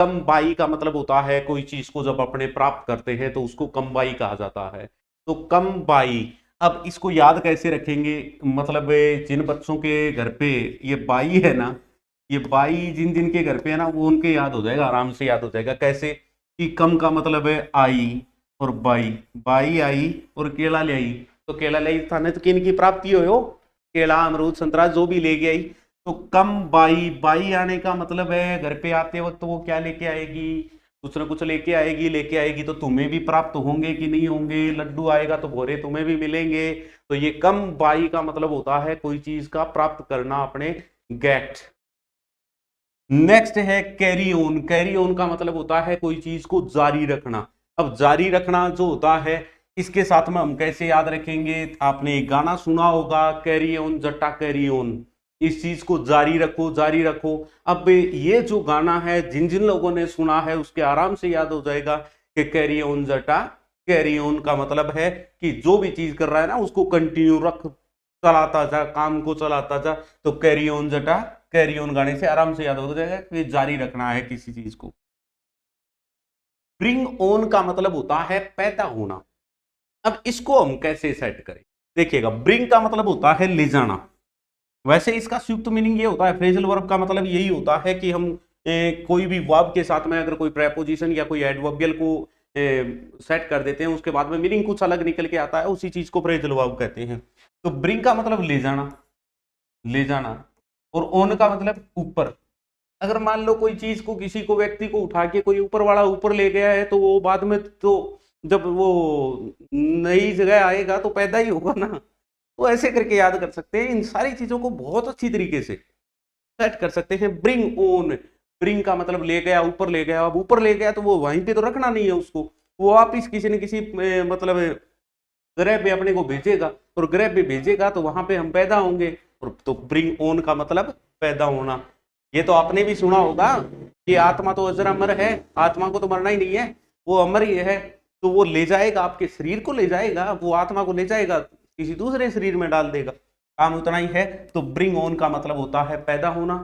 कम by का मतलब होता है कोई चीज को जब अपने प्राप्त करते हैं तो उसको कम बाई कहा जाता है। तो कम बाई, अब इसको याद कैसे रखेंगे, मतलब जिन बच्चों के घर पे ये बाई है ना, ये बाई जिन जिन के घर पे है ना, वो उनके याद हो जाएगा, आराम से याद हो जाएगा। कैसे कि कम का मतलब है आई, और बाई, बाई आई और केला ले आई। तो केला ले आई थाने तो किन की प्राप्ति हो, केला अमरूद संतरा जो भी लेके आई। तो कम बाई, बाई आने का मतलब है घर पे आते वक्त वो क्या लेके आएगी, कुछ ना कुछ लेके आएगी। तो तुम्हें भी प्राप्त होंगे कि नहीं होंगे, लड्डू आएगा तो भोरे तुम्हें भी मिलेंगे। तो ये कम बाई का मतलब होता है कोई चीज का प्राप्त करना, अपने गेट। नेक्स्ट है कैरी ऑन। कैरी ऑन का मतलब होता है कोई चीज को जारी रखना। अब जारी रखना जो होता है, इसके साथ में हम कैसे याद रखेंगे, आपने एक गाना सुना होगा, कैरी ऑन जट्टा कैरी ऑन, इस चीज को जारी रखो जारी रखो। अब ये जो गाना है जिन जिन लोगों ने सुना है उसके आराम से याद हो जाएगा कि कैरी ऑन जट्टा कैरी ऑन का मतलब है कि जो भी चीज कर रहा है ना उसको कंटिन्यू रख, चलाता जा, काम को चलाता जा। तो कैरी ऑन जटा कैरी ऑन गाने से आराम से याद हो जाएगा कि जारी रखना है किसी चीज को। ब्रिंग ऑन का मतलब होता है पैदा होना। अब इसको हम कैसे सेट करें, देखिएगा, ब्रिंग का मतलब होता है ले जाना। वैसे इसका संयुक्त मीनिंग ये होता है, फ्रेजल वर्ब का मतलब यही होता है कि हम कोई भी वर्ब के साथ में अगर कोई प्रेपोजिशन या कोई एडवर्बियल को सेट कर देते हैं, उसके बाद में मीनिंग कुछ अलग निकल के आता है, उसी चीज को फ्रेजल वर्ब कहते हैं। तो ब्रिंग का मतलब ले जाना, ले जाना, और ओन का मतलब ऊपर। अगर मान लो कोई चीज को, किसी को, व्यक्ति को उठा के कोई ऊपर वाला ऊपर ले गया है, तो वो बाद में तो जब वो नई जगह आएगा तो पैदा ही होगा ना। तो ऐसे करके याद कर सकते हैं, इन सारी चीजों को बहुत अच्छी तरीके से सेट कर सकते हैं। ब्रिंग ओन, ब्रिंग का मतलब ले गया, ऊपर ले गया। अब ऊपर ले गया तो वो वहीं पे तो रखना नहीं है उसको, वो वापिस किसी न किसी मतलब ग्रह पे अपने को भेजेगा, और ग्रह पे भेजेगा तो वहां पे हम पैदा होंगे। और तो ब्रिंग ओन का मतलब पैदा होना। ये तो आपने भी सुना होगा कि आत्मा तो अजर अमर है, आत्मा को तो मरना ही नहीं है, वो अमर ही है। तो वो ले जाएगा, आपके शरीर को ले जाएगा, वो आत्मा को ले जाएगा किसी दूसरे शरीर में डाल देगा, काम उतना ही है। तो ब्रिंग ऑन का मतलब होता है पैदा होना।